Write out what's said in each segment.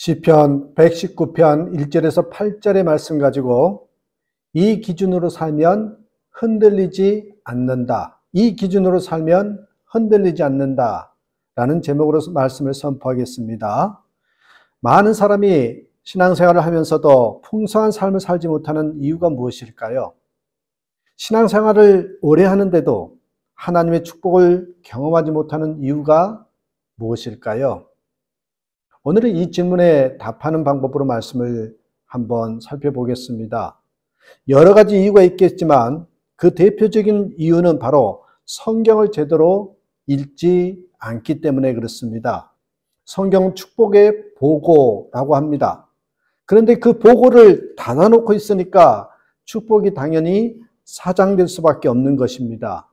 시편 119편 1절에서 8절의 말씀 가지고 이 기준으로 살면 흔들리지 않는다. 이 기준으로 살면 흔들리지 않는다. 라는 제목으로 말씀을 선포하겠습니다. 많은 사람이 신앙생활을 하면서도 풍성한 삶을 살지 못하는 이유가 무엇일까요? 신앙생활을 오래 하는데도 하나님의 축복을 경험하지 못하는 이유가 무엇일까요? 오늘은 이 질문에 답하는 방법으로 말씀을 한번 살펴보겠습니다. 여러 가지 이유가 있겠지만 그 대표적인 이유는 바로 성경을 제대로 읽지 않기 때문에 그렇습니다. 성경 축복의 보고라고 합니다. 그런데 그 보고를 닫아놓고 있으니까 축복이 당연히 사장될 수밖에 없는 것입니다.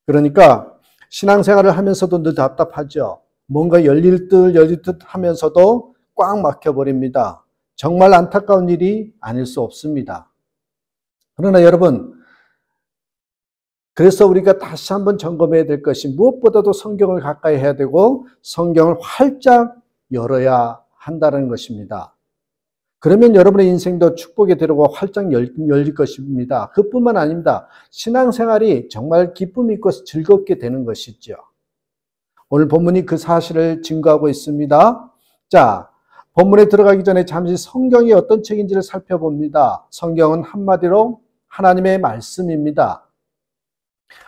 그러니까 신앙생활을 하면서도 늘 답답하죠. 뭔가 열릴 듯 하면서도 꽉 막혀버립니다. 정말 안타까운 일이 아닐 수 없습니다. 그러나 여러분, 그래서 우리가 다시 한번 점검해야 될 것이 무엇보다도 성경을 가까이 해야 되고 성경을 활짝 열어야 한다는 것입니다. 그러면 여러분의 인생도 축복의 대로가 활짝 열릴 것입니다. 그뿐만 아닙니다. 신앙생활이 정말 기쁨 있고 즐겁게 되는 것이죠. 오늘 본문이 그 사실을 증거하고 있습니다. 자, 본문에 들어가기 전에 잠시 성경이 어떤 책인지를 살펴봅니다. 성경은 한마디로 하나님의 말씀입니다.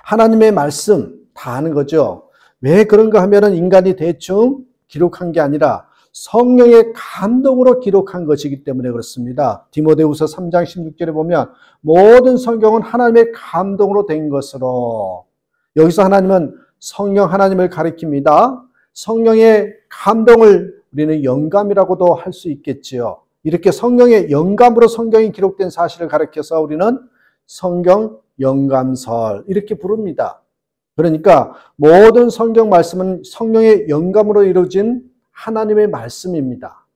하나님의 말씀 다 아는 거죠. 왜 그런가 하면은 인간이 대충 기록한 게 아니라 성령의 감동으로 기록한 것이기 때문에 그렇습니다. 디모데후서 3장 16절에 보면 모든 성경은 하나님의 감동으로 된 것으로, 여기서 하나님은 성령 하나님을 가리킵니다. 성령의 감동을 우리는 영감이라고도 할 수 있겠지요. 이렇게 성령의 영감으로 성경이 기록된 사실을 가리켜서 우리는 성경 영감설 이렇게 부릅니다. 그러니까 모든 성경 말씀은 성령의 영감으로 이루어진 하나님의 말씀입니다.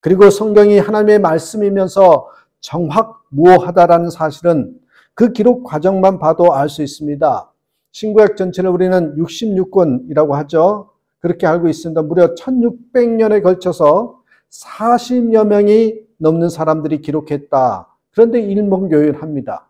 그리고 성경이 하나님의 말씀이면서 정확무오하다라는 사실은 그 기록 과정만 봐도 알 수 있습니다. 신구약 전체를 우리는 66권이라고 하죠. 그렇게 알고 있습니다. 무려 1600년에 걸쳐서 40여 명이 넘는 사람들이 기록했다. 그런데 일목요연합니다.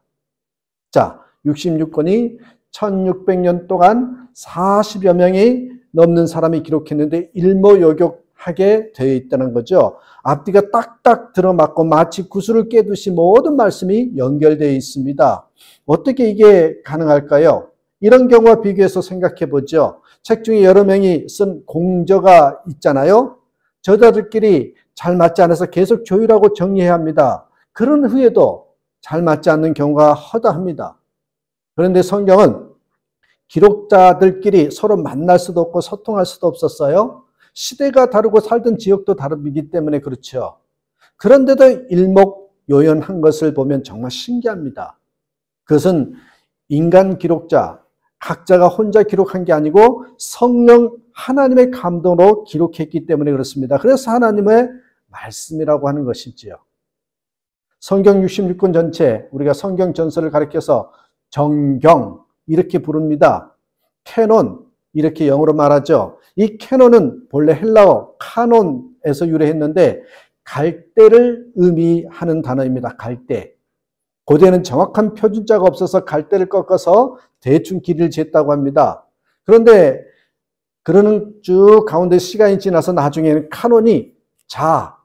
자, 66권이 1600년 동안 40여 명이 넘는 사람이 기록했는데 일목요격하게 되어 있다는 거죠. 앞뒤가 딱딱 들어맞고 마치 구슬을 깨듯이 모든 말씀이 연결되어 있습니다. 어떻게 이게 가능할까요? 이런 경우와 비교해서 생각해 보죠. 책 중에 여러 명이 쓴 공저가 있잖아요. 저자들끼리 잘 맞지 않아서 계속 조율하고 정리해야 합니다. 그런 후에도 잘 맞지 않는 경우가 허다합니다. 그런데 성경은 기록자들끼리 서로 만날 수도 없고 소통할 수도 없었어요. 시대가 다르고 살던 지역도 다르기 때문에 그렇죠. 그런데도 일목요연한 것을 보면 정말 신기합니다. 그것은 인간 기록자, 각자가 혼자 기록한 게 아니고 성령 하나님의 감동으로 기록했기 때문에 그렇습니다. 그래서 하나님의 말씀이라고 하는 것이지요. 성경 66권 전체, 우리가 성경 전설을 가리켜서 정경 이렇게 부릅니다. 캐논 이렇게 영어로 말하죠. 이 캐논은 본래 헬라어 카논에서 유래했는데 갈대를 의미하는 단어입니다. 갈대. 고대는 정확한 표준자가 없어서 갈대를 꺾어서 대충 길이를 쟀다고 합니다. 그런데 그러는 쭉 가운데 시간이 지나서 나중에는 카논이 자,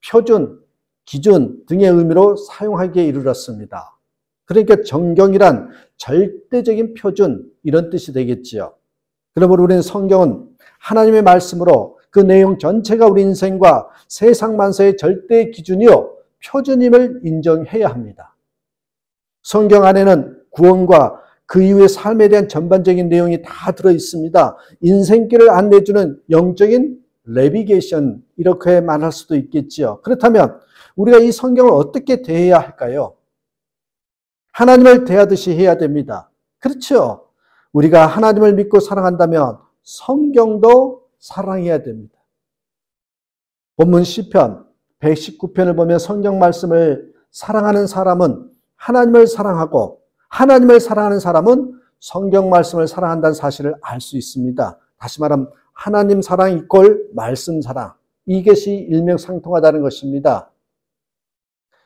표준, 기준 등의 의미로 사용하기에 이르렀습니다. 그러니까 정경이란 절대적인 표준 이런 뜻이 되겠지요. 그러므로 우리는 성경은 하나님의 말씀으로 그 내용 전체가 우리 인생과 세상 만사의 절대 기준이요 표준임을 인정해야 합니다. 성경 안에는 구원과 그 이후의 삶에 대한 전반적인 내용이 다 들어 있습니다. 인생길을 안내주는 영적인 내비게이션 이렇게 말할 수도 있겠지요. 그렇다면 우리가 이 성경을 어떻게 대해야 할까요? 하나님을 대하듯이 해야 됩니다. 그렇죠? 우리가 하나님을 믿고 사랑한다면 성경도 사랑해야 됩니다. 본문 시편 119편을 보면 성경 말씀을 사랑하는 사람은 하나님을 사랑하고 하나님을 사랑하는 사람은 성경 말씀을 사랑한다는 사실을 알 수 있습니다. 다시 말하면 하나님 사랑 이퀄 말씀 사랑 이것이 일명상통하다는 것입니다.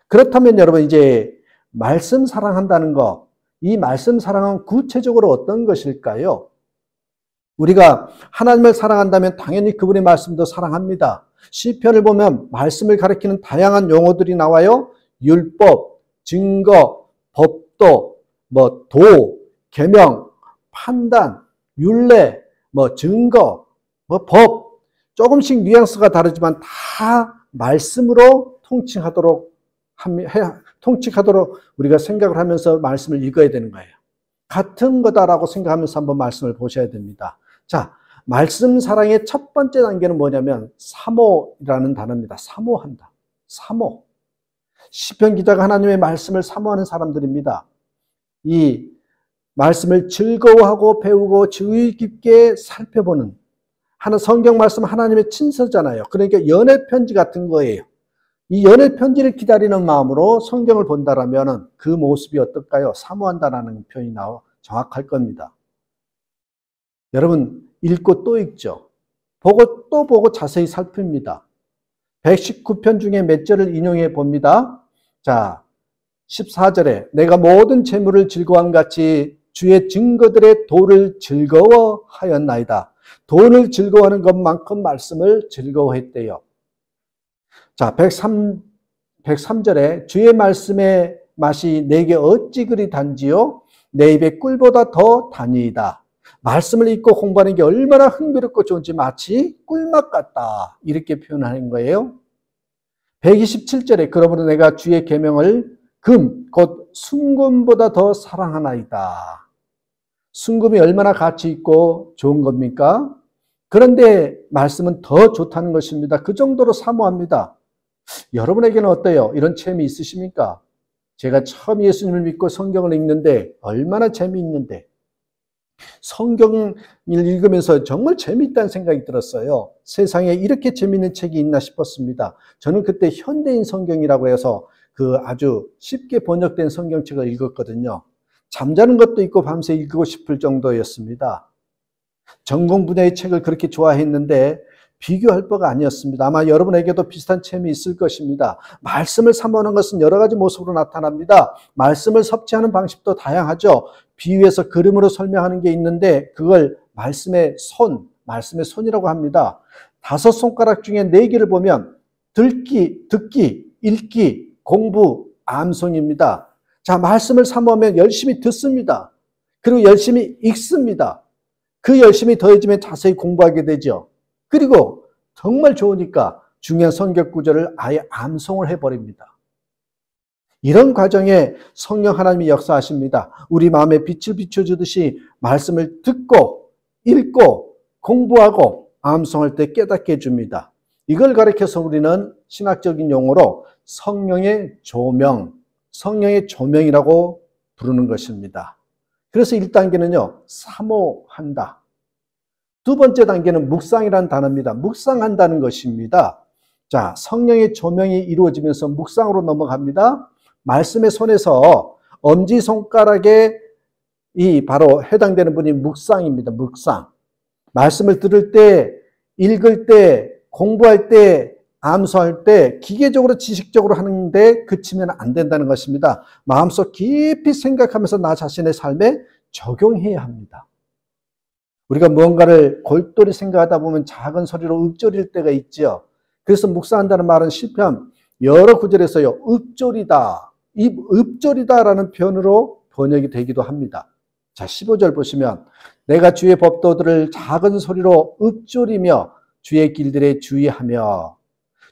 그렇다면 여러분 이제 말씀 사랑한다는 것, 이 말씀 사랑은 구체적으로 어떤 것일까요? 우리가 하나님을 사랑한다면 당연히 그분의 말씀도 사랑합니다. 시편을 보면 말씀을 가리키는 다양한 용어들이 나와요. 율법, 증거, 법도, 도, 계명, 판단, 율례, 증거, 법, 조금씩 뉘앙스가 다르지만 다 말씀으로 통칭하도록 우리가 생각을 하면서 말씀을 읽어야 되는 거예요. 같은 거다라고 생각하면서 한번 말씀을 보셔야 됩니다. 자, 말씀 사랑의 첫 번째 단계는 뭐냐면 사모라는 단어입니다. 사모한다. 사모. 시편 기자가 하나님의 말씀을 사모하는 사람들입니다. 이 말씀을 즐거워하고 배우고 주의 깊게 살펴보는 성경 말씀 하나님의 친서잖아요. 그러니까 연애 편지 같은 거예요. 이 연애 편지를 기다리는 마음으로 성경을 본다라면 그 모습이 어떨까요? 사모한다라는 표현이 정확할 겁니다. 여러분 읽고 또 읽죠. 보고 또 보고 자세히 살핍니다. 119편 중에 몇 절을 인용해 봅니다. 자, 14절에 내가 모든 재물을 즐거워함 같이 주의 증거들의 도를 즐거워하였나이다. 돈을 즐거워하는 것만큼 말씀을 즐거워했대요. 자, 103절에 주의 말씀의 맛이 내게 어찌 그리 단지요? 내 입에 꿀보다 더 단이다. 말씀을 읽고 공부하는 게 얼마나 흥미롭고 좋은지 마치 꿀맛 같다. 이렇게 표현하는 거예요. 127절에 그러므로 내가 주의 계명을 금, 곧 순금보다 더 사랑하나이다. 순금이 얼마나 가치 있고 좋은 겁니까? 그런데 말씀은 더 좋다는 것입니다. 그 정도로 사모합니다. 여러분에게는 어때요? 이런 체험이 있으십니까? 제가 처음 예수님을 믿고 성경을 읽는데 얼마나 재미있는데 성경을 읽으면서 정말 재미있다는 생각이 들었어요. 세상에 이렇게 재미있는 책이 있나 싶었습니다. 저는 그때 현대인 성경이라고 해서 그 아주 쉽게 번역된 성경책을 읽었거든요. 잠자는 것도 있고 밤새 읽고 싶을 정도였습니다. 전공 분야의 책을 그렇게 좋아했는데 비교할 바가 아니었습니다. 아마 여러분에게도 비슷한 체험이 있을 것입니다. 말씀을 사모하는 것은 여러 가지 모습으로 나타납니다. 말씀을 섭취하는 방식도 다양하죠. 비유해서 그림으로 설명하는 게 있는데 그걸 말씀의 손이라고 합니다. 5손가락 중에 4개를 보면 듣기, 읽기, 공부, 암송입니다. 자, 말씀을 사모하면 열심히 듣습니다. 그리고 열심히 읽습니다. 그 열심히 더해지면 자세히 공부하게 되죠. 그리고 정말 좋으니까 중요한 성경 구절을 아예 암송을 해버립니다. 이런 과정에 성령 하나님이 역사하십니다. 우리 마음에 빛을 비춰주듯이 말씀을 듣고 읽고 공부하고 암송할 때 깨닫게 해줍니다. 이걸 가리켜서 우리는 신학적인 용어로 성령의 조명이라고 부르는 것입니다. 그래서 1단계는요, 사모한다. 두 번째 단계는 묵상이라는 단어입니다. 묵상한다는 것입니다. 자, 성령의 조명이 이루어지면서 묵상으로 넘어갑니다. 말씀의 손에서 엄지손가락에 바로 해당되는 분이 묵상입니다. 묵상. 말씀을 들을 때, 읽을 때, 공부할 때, 암송할 때 기계적으로 지식적으로 하는데 그치면 안 된다는 것입니다. 마음속 깊이 생각하면서 나 자신의 삶에 적용해야 합니다. 우리가 무언가를 골똘히 생각하다 보면 작은 소리로 읊조릴 때가 있죠. 그래서 묵상한다는 말은 시편 여러 구절에서요, 읊조리다라는 표현으로 번역이 되기도 합니다. 자, 15절 보시면 내가 주의 법도들을 작은 소리로 읊조리며 주의 길들에 주의하며,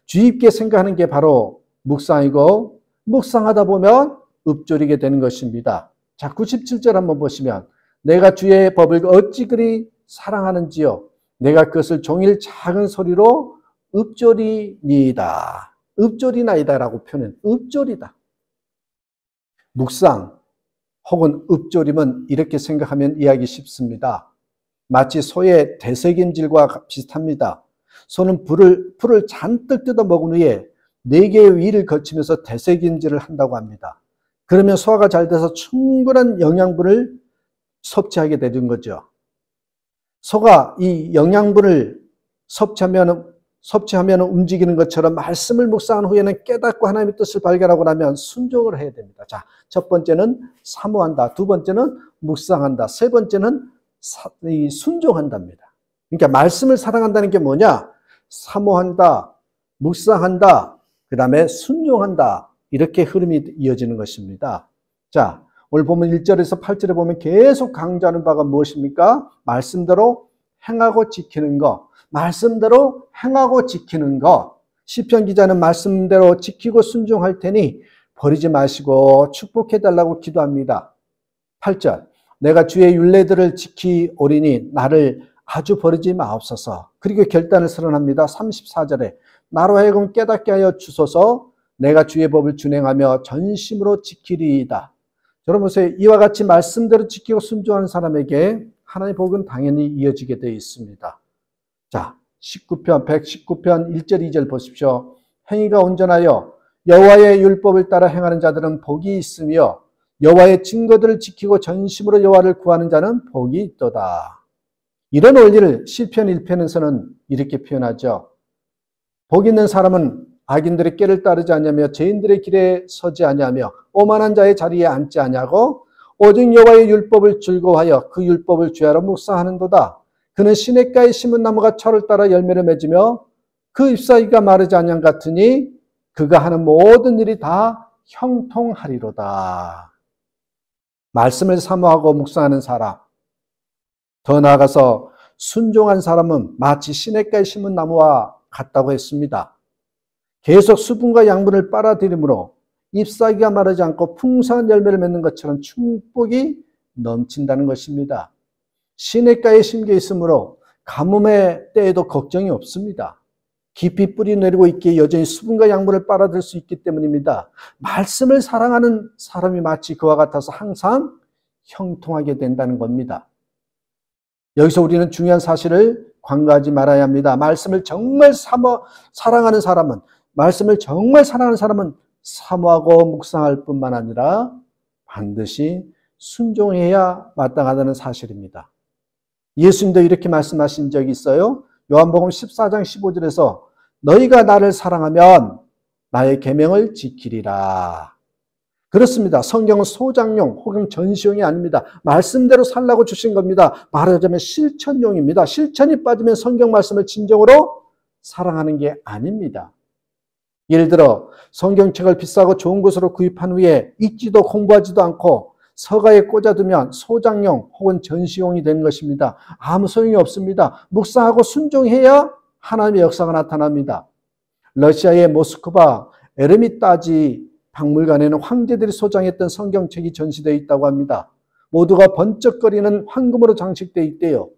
주의 깊게 생각하는 게 바로 묵상이고 묵상하다 보면 읊조리게 되는 것입니다. 자, 97절 한번 보시면 내가 주의 법을 어찌 그리 사랑하는지요. 내가 그것을 종일 작은 소리로 읊조리니이다. 읊조리나이다라고 표현. 읊조리다. 묵상 혹은 읊조림은 이렇게 생각하면 이해하기 쉽습니다. 마치 소의 되새김질과 비슷합니다. 소는 풀을 잔뜩 뜯어 먹은 후에 4개의 위를 거치면서 되새김질을 한다고 합니다. 그러면 소화가 잘 돼서 충분한 영양분을 섭취하게 되는 거죠. 소가 이 영양분을 섭취하면 섭취하면 움직이는 것처럼 말씀을 묵상한 후에는 깨닫고 하나님의 뜻을 발견하고 나면 순종을 해야 됩니다. 자, 첫 번째는 사모한다. 두 번째는 묵상한다. 세 번째는 순종한답니다. 그러니까 말씀을 사랑한다는 게 뭐냐? 사모한다, 묵상한다, 그 다음에 순종한다. 이렇게 흐름이 이어지는 것입니다. 자, 오늘 보면 1절에서 8절에 보면 계속 강조하는 바가 무엇입니까? 말씀대로 행하고 지키는 것. 말씀대로 행하고 지키는 것. 시편 기자는 말씀대로 지키고 순종할 테니 버리지 마시고 축복해달라고 기도합니다. 8절, 내가 주의 율례들을 지키오리니 나를 아주 버리지 마옵소서. 그리고 결단을 선언합니다. 34절에 나로 하여금 깨닫게 하여 주소서. 내가 주의 법을 준행하며 전심으로 지키리이다. 여러분 보세요. 이와 같이 말씀대로 지키고 순종하는 사람에게 하나님의 복은 당연히 이어지게 되어 있습니다. 자, 119편 1절 2절 보십시오. 행위가 온전하여 여호와의 율법을 따라 행하는 자들은 복이 있으며 여호와의 증거들을 지키고 전심으로 여호와를 구하는 자는 복이 있도다. 이런 원리를 시편 1편에서는 이렇게 표현하죠. 복 있는 사람은 악인들의 꾀를 따르지 아니하며 죄인들의 길에 서지 아니하며 오만한 자의 자리에 앉지 아니하고 오직 여호와의 율법을 즐거워하여 그 율법을 주야로 묵상하는도다. 그는 시냇가에 심은 나무가 철을 따라 열매를 맺으며 그 잎사귀가 마르지 아니한 같으니 그가 하는 모든 일이 다 형통하리로다. 말씀을 사모하고 묵상하는 사람, 더 나아가서 순종한 사람은 마치 시냇가에 심은 나무와 같다고 했습니다. 계속 수분과 양분을 빨아들이므로 잎사귀가 마르지 않고 풍성한 열매를 맺는 것처럼 축복이 넘친다는 것입니다. 시냇가에 심겨 있으므로 가뭄의 때에도 걱정이 없습니다. 깊이 뿌리 내리고 있기에 여전히 수분과 양분을 빨아들일 수 있기 때문입니다. 말씀을 사랑하는 사람이 마치 그와 같아서 항상 형통하게 된다는 겁니다. 여기서 우리는 중요한 사실을 간과하지 말아야 합니다. 말씀을 정말 사랑하는 사람은, 말씀을 정말 사랑하는 사람은 사모하고 묵상할 뿐만 아니라 반드시 순종해야 마땅하다는 사실입니다. 예수님도 이렇게 말씀하신 적이 있어요. 요한복음 14장 15절에서 너희가 나를 사랑하면 나의 계명을 지키리라. 그렇습니다. 성경은 소장용 혹은 전시용이 아닙니다. 말씀대로 살라고 주신 겁니다. 말하자면 실천용입니다. 실천이 빠지면 성경 말씀을 진정으로 사랑하는 게 아닙니다. 예를 들어 성경책을 비싸고 좋은 곳으로 구입한 후에 읽지도 공부하지도 않고 서가에 꽂아두면 소장용 혹은 전시용이 되는 것입니다. 아무 소용이 없습니다. 묵상하고 순종해야 하나님의 역사가 나타납니다. 러시아의 모스크바 에르미타지 박물관에는 황제들이 소장했던 성경책이 전시되어 있다고 합니다. 모두가 번쩍거리는 황금으로 장식되어 있대요.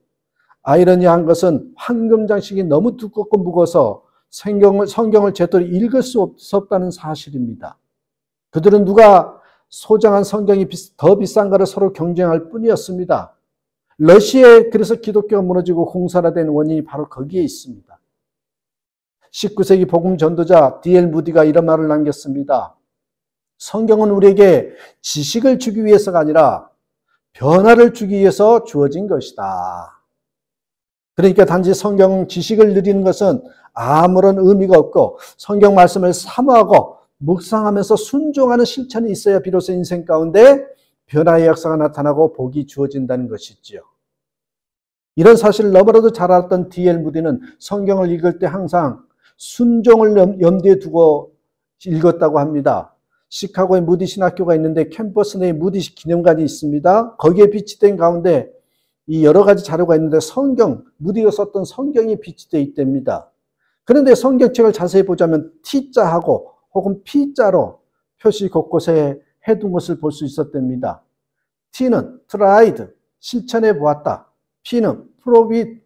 아이러니한 것은 황금 장식이 너무 두껍고 무거워서 성경을 제대로 읽을 수 없다는 사실입니다. 그들은 누가 소장한 성경이 더 비싼가를 서로 경쟁할 뿐이었습니다. 러시아에 그래서 기독교가 무너지고 공산화된 원인이 바로 거기에 있습니다. 19세기 복음 전도자 D.L. 무디가 이런 말을 남겼습니다. 성경은 우리에게 지식을 주기 위해서가 아니라 변화를 주기 위해서 주어진 것이다. 그러니까 단지 성경 지식을 누리는 것은 아무런 의미가 없고 성경 말씀을 사모하고 묵상하면서 순종하는 실천이 있어야 비로소 인생 가운데 변화의 역사가 나타나고 복이 주어진다는 것이지요. 이런 사실을 너무나도 잘 알았던 D.L. 무디는 성경을 읽을 때 항상 순종을 염두에 두고 읽었다고 합니다. 시카고에 무디 신학교가 있는데 캠퍼스 내에 무디 기념관이 있습니다. 거기에 비치된 가운데 이 여러 가지 자료가 있는데 무디가 썼던 성경이 비치되어 있답니다. 그런데 성경책을 자세히 보자면 T자하고 혹은 P자로 표시 곳곳에 해둔 것을 볼 수 있었답니다. T는 tried, 실천해 보았다. P는 proved,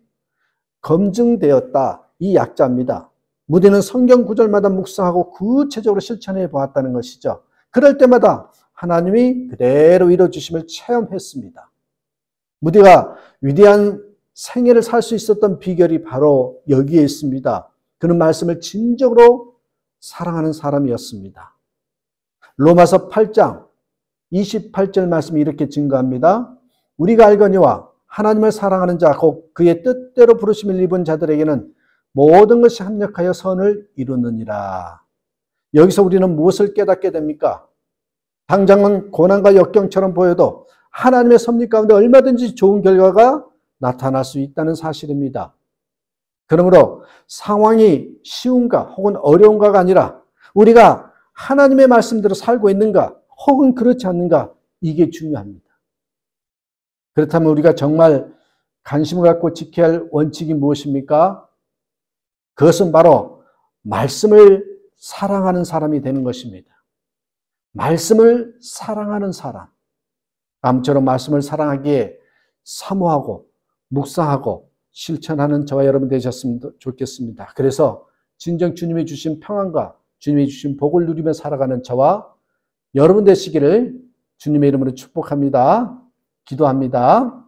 검증되었다. 이 약자입니다. 무디는 성경 구절마다 묵상하고 구체적으로 실천해 보았다는 것이죠. 그럴 때마다 하나님이 그대로 이루어주심을 체험했습니다. 무디가 위대한 생애를 살 수 있었던 비결이 바로 여기에 있습니다. 그는 말씀을 진정으로 사랑하는 사람이었습니다. 로마서 8장 28절 말씀이 이렇게 증거합니다. 우리가 알거니와 하나님을 사랑하는 자, 곧 그의 뜻대로 부르심을 입은 자들에게는 모든 것이 합력하여 선을 이루느니라. 여기서 우리는 무엇을 깨닫게 됩니까? 당장은 고난과 역경처럼 보여도 하나님의 섭리 가운데 얼마든지 좋은 결과가 나타날 수 있다는 사실입니다. 그러므로 상황이 쉬운가 혹은 어려운가가 아니라 우리가 하나님의 말씀대로 살고 있는가 혹은 그렇지 않는가, 이게 중요합니다. 그렇다면 우리가 정말 관심을 갖고 지켜야 할 원칙이 무엇입니까? 그것은 바로 말씀을 사랑하는 사람이 되는 것입니다. 말씀을 사랑하는 사람. 아무쪼록 말씀을 사랑하기에 사모하고 묵상하고 실천하는 저와 여러분 되셨으면 좋겠습니다. 그래서 진정 주님이 주신 평안과 주님이 주신 복을 누리며 살아가는 저와 여러분 되시기를 주님의 이름으로 축복합니다. 기도합니다.